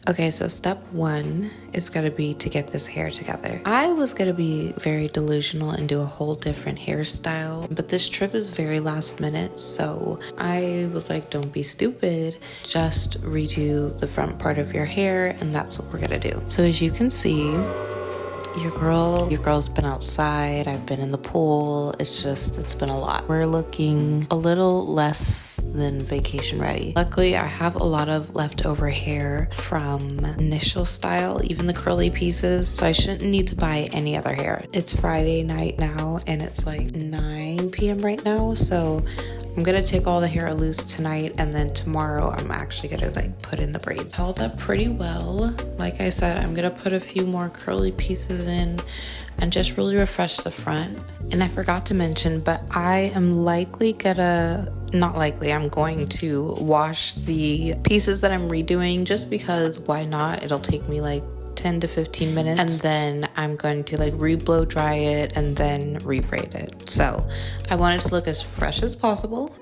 Okay, so step one is gonna be to get this hair together. I was gonna be very delusional and do a whole different hairstyle, but this trip is very last minute, so I was like, don't be stupid, just redo the front part of your hair, and that's what we're gonna do. So as you can see, your girl's been outside, I've been in the pool, it's been a lot. We're looking a little less than vacation ready. Luckily, I have a lot of leftover hair from initial style, even the curly pieces, so I shouldn't need to buy any other hair. It's Friday night now, and it's like 9 p.m. right now, so I'm gonna take all the hair loose tonight, and then tomorrow I'm actually gonna like put in the braids. Held up pretty well. Like I said, I'm gonna put a few more curly pieces in and just really refresh the front. And I forgot to mention, but I am I'm going to wash the pieces that I'm redoing, just because why not? It'll take me like 10 to 15 minutes, and then I'm going to like re-blow dry it and then re-braid it. So I want it to look as fresh as possible.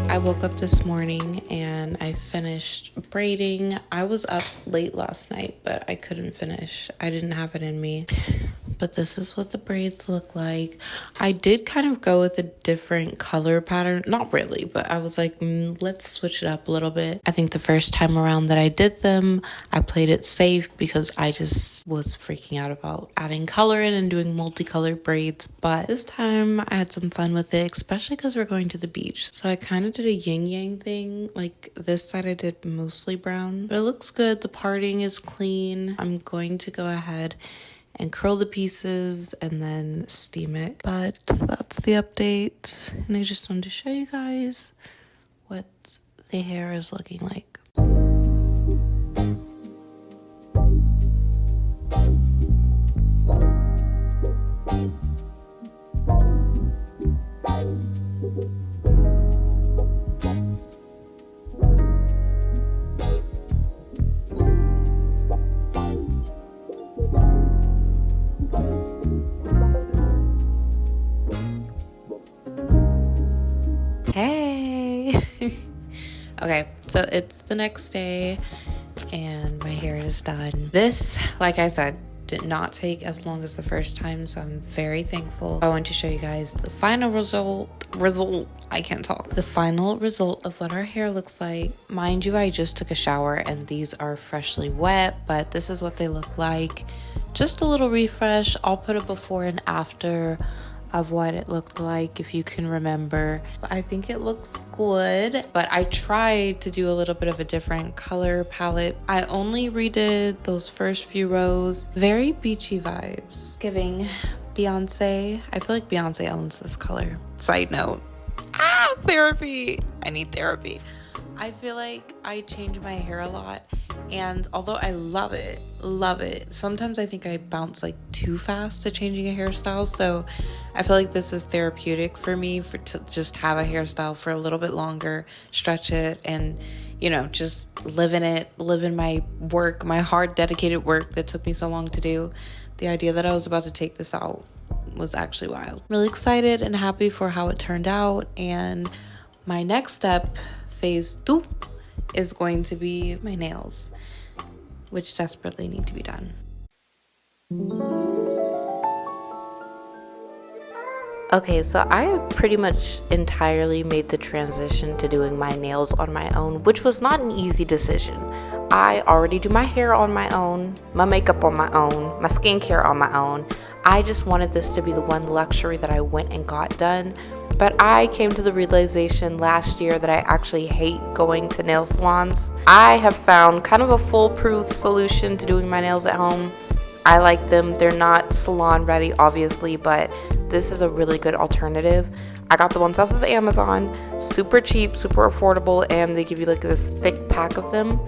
I woke up this morning and I finished braiding. I was up late last night, but I couldn't finish. I didn't have it in me. But this is what the braids look like. I did kind of go with a different color pattern. Not really, but I was like, let's switch it up a little bit. I think the first time around that I did them, I played it safe because I just was freaking out about adding color in and doing multicolored braids. But this time I had some fun with it, especially because we're going to the beach. So I kind of did a yin-yang thing. Like this side I did mostly brown, but it looks good. The parting is clean. I'm going to go ahead and curl the pieces and then steam it. But that's the update, and I just wanted to show you guys what the hair is looking like. Hey! Okay, so it's the next day and my hair is done. This, like I said, did not take as long as the first time, so I'm very thankful. I want to show you guys the final result. I can't talk. The final result of what our hair looks like. Mind you, I just took a shower and these are freshly wet, but this is what they look like. Just a little refresh. I'll put a before and after of what it looked like, if you can remember. I think it looks good, but I tried to do a little bit of a different color palette. I only redid those first few rows. Very beachy vibes, giving Beyonce. I feel like Beyonce owns this color. Side note. Therapy. I need therapy. I feel like I change my hair a lot, and although I love it, sometimes I think I bounce like too fast to changing a hairstyle, so I feel like this is therapeutic for me to just have a hairstyle for a little bit longer, stretch it, and you know, just live in my work, my hard dedicated work that took me so long to do. The idea that I was about to take this out was actually wild. Really excited and happy for how it turned out, and my next step, phase 2, is going to be my nails, which desperately need to be done. Okay, so I pretty much entirely made the transition to doing my nails on my own, which was not an easy decision. I already do my hair on my own, my makeup on my own, my skincare on my own. I just wanted this to be the one luxury that I went and got done, but I came to the realization last year that I actually hate going to nail salons. I have found kind of a foolproof solution to doing my nails at home. I like them. They're not salon ready, obviously, but this is a really good alternative. I got the ones off of Amazon, super cheap, super affordable, and they give you like this thick pack of them.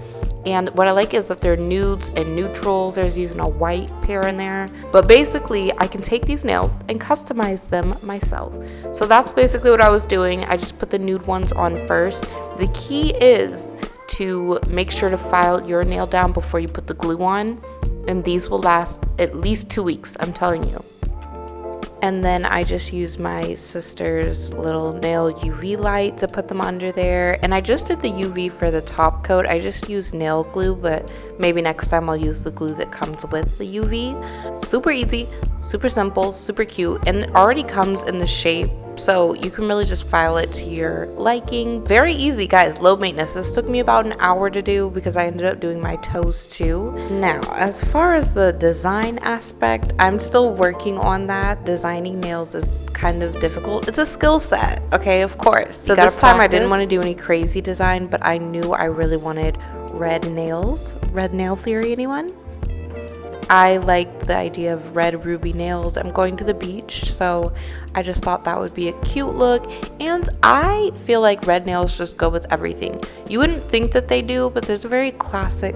And what I like is that they're nudes and neutrals. There's even a white pair in there. But basically, I can take these nails and customize them myself. So that's basically what I was doing. I just put the nude ones on first. The key is to make sure to file your nail down before you put the glue on. And these will last at least 2 weeks, I'm telling you. And then I just used my sister's little nail UV light to put them under there. And I just did the UV for the top coat. I just used nail glue, but maybe next time I'll use the glue that comes with the UV. Super easy, super simple, super cute, and it already comes in the shape, so you can really just file it to your liking. Very easy, guys, low maintenance. This took me about an hour to do because I ended up doing my toes too. Now, as far as the design aspect, I'm still working on that. Designing nails is kind of difficult. It's a skill set, okay, of course. So this time I didn't want to do any crazy design, but I knew I really wanted red nails. Red nail theory, anyone? I like the idea of red ruby nails. I'm going to the beach, so I just thought that would be a cute look, and I feel like red nails just go with everything. You wouldn't think that they do, but there's a very classy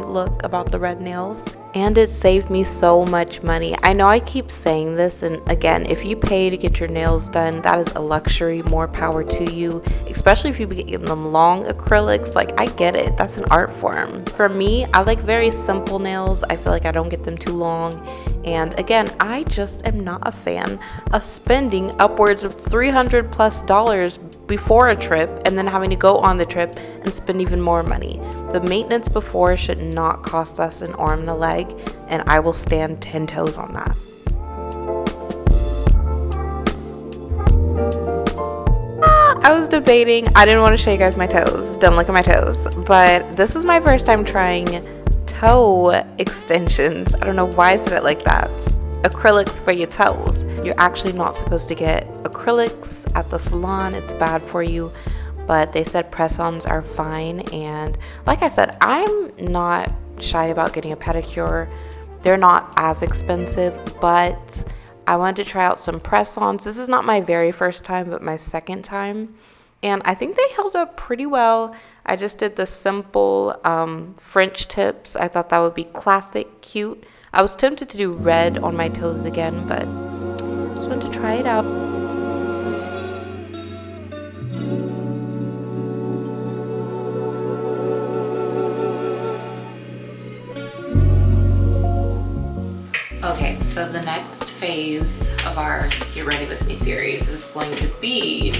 look about the red nails. And it saved me so much money. I know I keep saying this, and again, if you pay to get your nails done, that is a luxury. More power to you, especially if you be getting them long acrylics. Like, I get it, that's an art form. For me, I like very simple nails. I feel like I don't get them too long. And again, I just am not a fan of spending upwards of $300+ before a trip and then having to go on the trip and spend even more money. The maintenance before should not cost us an arm and a leg, and I will stand 10 toes on that. I was debating. I didn't want to show you guys my toes. Don't look at my toes. But this is my first time trying toe extensions. I don't know why I said it like that. Acrylics for your toes. You're actually not supposed to get acrylics at the salon. It's bad for you. But they said press-ons are fine. And like I said, I'm not shy about getting a pedicure. They're not as expensive, but I wanted to try out some press-ons. This is not my very first time, but my second time. And I think they held up pretty well. I just did the simple French tips. I thought that would be classic, cute. I was tempted to do red on my toes again, but just wanted to try it out. Okay, so the next phase of our Get Ready With Me series is going to be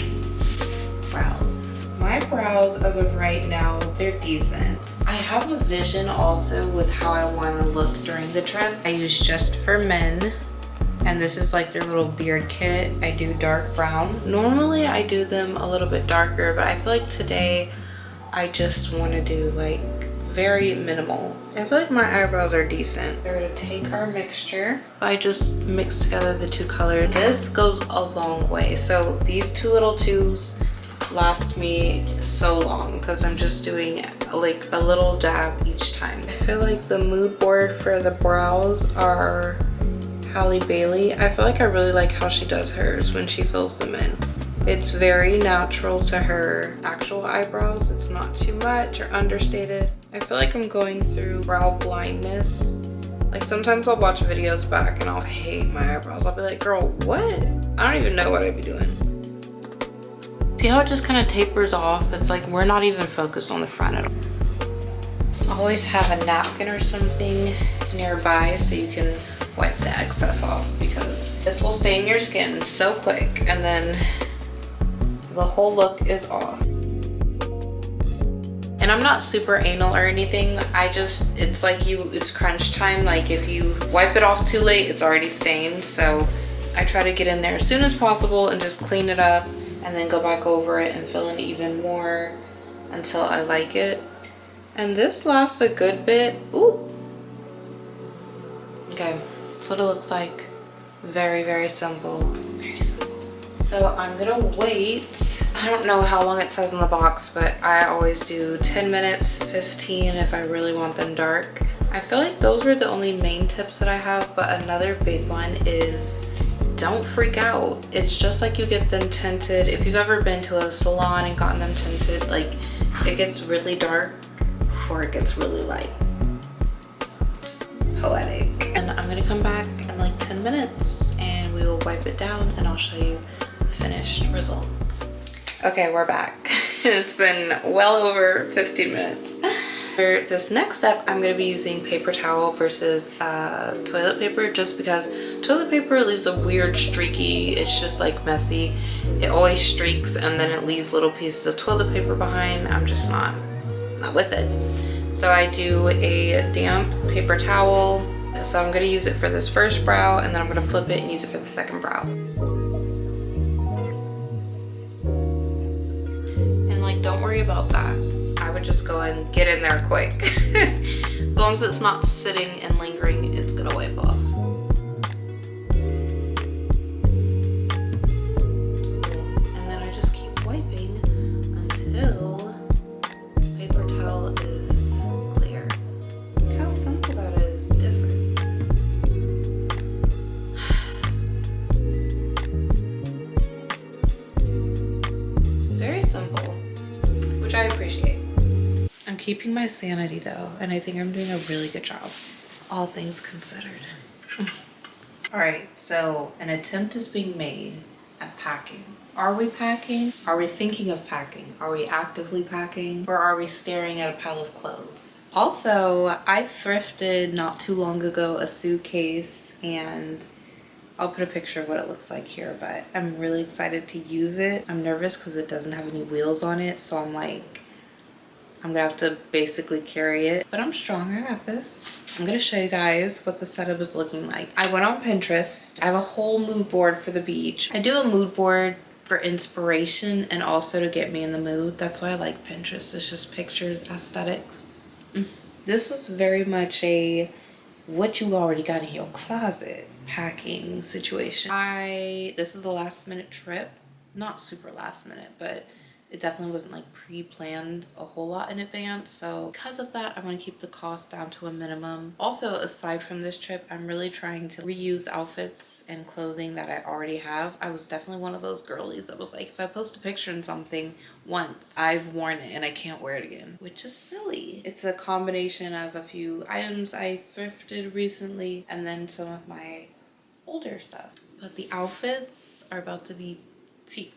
brows. My brows, as of right now, they're decent. I have a vision also with how I want to look during the trip. I use Just For Men, and this is like their little beard kit. I do dark brown. Normally I do them a little bit darker, but I feel like today I just want to do like very minimal. I feel like my eyebrows are decent. We're gonna take our mixture. I just mix together the two colors. This goes a long way. So these two little tubes last me so long because I'm just doing like a little dab each time. I feel like the mood board for the brows are Halle Bailey. I feel like I really like how she does hers when she fills them in. It's very natural to her actual eyebrows. It's not too much or understated. I feel like I'm going through brow blindness. Like sometimes I'll watch videos back and I'll hate my eyebrows. I'll be like, girl, what? I don't even know what I'd be doing. See how it just kind of tapers off? It's like we're not even focused on the front at all. Always have a napkin or something nearby so you can wipe the excess off, because this will stain your skin so quick and then the whole look is off. And I'm not super anal or anything. It's like it's crunch time. Like if you wipe it off too late, it's already stained. So I try to get in there as soon as possible and just clean it up and then go back over it and fill in even more until I like it. And this lasts a good bit. Ooh. Okay, that's what it looks like. Very, very simple. Very simple. So I'm gonna wait. I don't know how long it says in the box, but I always do 10 minutes, 15 if I really want them dark. I feel like those were the only main tips that I have, but another big one is don't freak out. It's just like you get them tinted. If you've ever been to a salon and gotten them tinted, like it gets really dark before it gets really light. Poetic. And I'm gonna come back in like 10 minutes and we will wipe it down and I'll show you finished results. Okay, we're back. It's been well over 15 minutes. For this next step, I'm going to be using paper towel versus toilet paper, just because toilet paper leaves a weird streaky, it's just like messy. It always streaks and then it leaves little pieces of toilet paper behind. I'm just not with it. So I do a damp paper towel. So I'm going to use it for this first brow and then I'm going to flip it and use it for the second brow. Don't worry about that. I would just go and get in there quick. As long as it's not sitting and lingering, it's gonna wipe off. And then I just keep wiping until the paper towel is clear. Look how simple that is. Different. Very simple. Which I appreciate. I'm keeping my sanity though, and I think I'm doing a really good job, all things considered. All right, so an attempt is being made at packing. Are we packing? Are we thinking of packing? Are we actively packing? Or are we staring at a pile of clothes? Also, I thrifted not too long ago a suitcase, and I'll put a picture of what it looks like here, but I'm really excited to use it. I'm nervous because it doesn't have any wheels on it, so I'm like, I'm gonna have to basically carry it. But I'm strong, I got this. I'm gonna show you guys what the setup is looking like. I went on Pinterest. I have a whole mood board for the beach. I do a mood board for inspiration and also to get me in the mood. That's why I like Pinterest. It's just pictures, aesthetics. This was very much a what you already got in your closet packing situation. This is a last minute trip. Not super last minute, but it definitely wasn't like pre-planned a whole lot in advance. So because of that, I want to keep the cost down to a minimum. Also, aside from this trip, I'm really trying to reuse outfits and clothing that I already have. I was definitely one of those girlies that was like, if I post a picture in something once, I've worn it and I can't wear it again, which is silly. It's a combination of a few items I thrifted recently and then some of my older stuff. But the outfits are about to be T.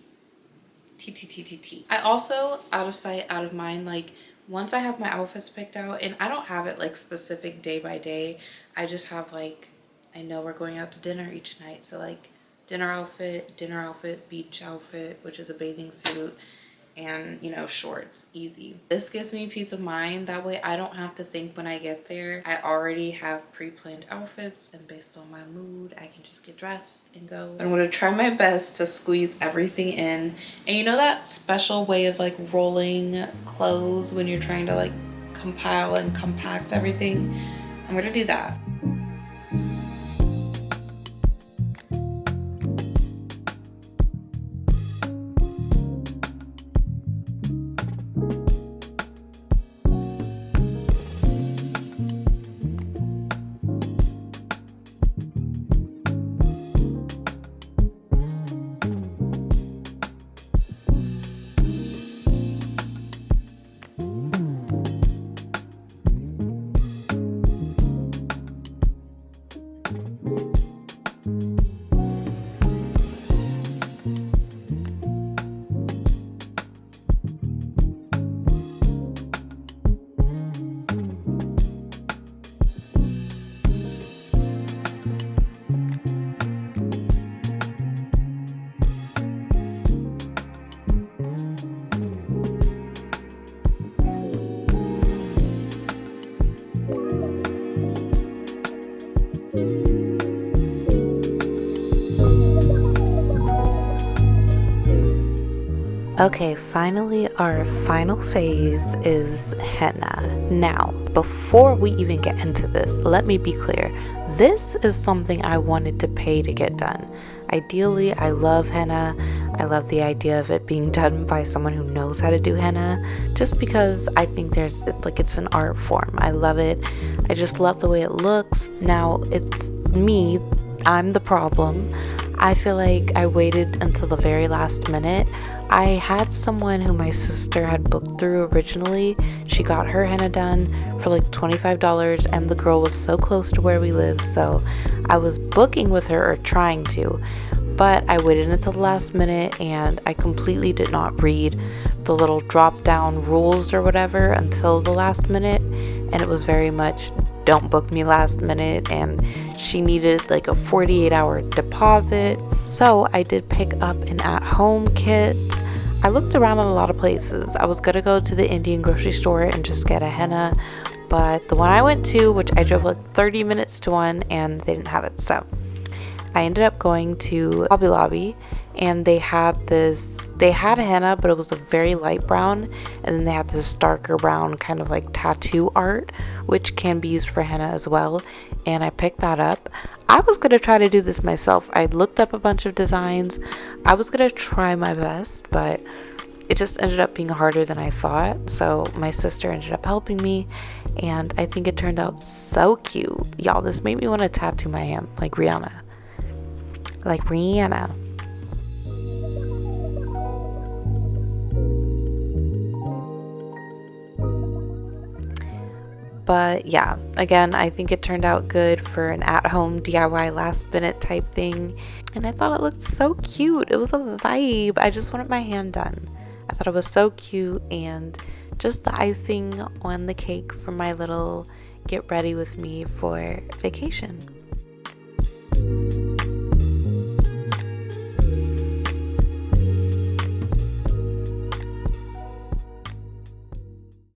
I also, out of sight, out of mind, like once I have my outfits picked out, and I don't have it like specific day by day, I just have like, I know we're going out to dinner each night, so like dinner outfit, beach outfit, which is a bathing suit, and you know, shorts, easy. This gives me peace of mind. That way I don't have to think when I get there. I already have pre-planned outfits, and based on my mood, I can just get dressed and go. I'm gonna try my best to squeeze everything in. And you know that special way of like rolling clothes when you're trying to like compile and compact everything? I'm gonna do that. Okay, finally our final phase is henna. Now, before we even get into this, let me be clear. This is something I wanted to pay to get done. Ideally, I love henna. I love the idea of it being done by someone who knows how to do henna, just because I think it's an art form. I love it. I just love the way it looks. Now, it's me, I'm the problem. I feel like I waited until the very last minute. I had someone who my sister had booked through originally. She got her henna done for like $25, and the girl was so close to where we live, so I was booking with her, or trying to, but I waited until the last minute, and I completely did not read the little drop down rules or whatever until the last minute, and it was very much don't book me last minute, and she needed like a 48-hour deposit. So I did pick up an at-home kit. I looked around at a lot of places. I was gonna go to the Indian grocery store and just get a henna, but the one I went to, which I drove like 30 minutes to one, and they didn't have it, so I ended up going to Hobby Lobby, and they had henna, but it was a very light brown, and then they had this darker brown kind of like tattoo art, which can be used for henna as well, and I picked that up. I was gonna try to do this myself. I looked up a bunch of designs. I was gonna try my best, but it just ended up being harder than I thought, so my sister ended up helping me, and I think it turned out so cute. Y'all, this made me want to tattoo my hand like Rihanna. But yeah, again, I think it turned out good for an at-home DIY last minute type thing, and I thought it looked so cute. It was a vibe. I just wanted my hand done. I thought it was so cute, and just the icing on the cake for my little get ready with me for vacation.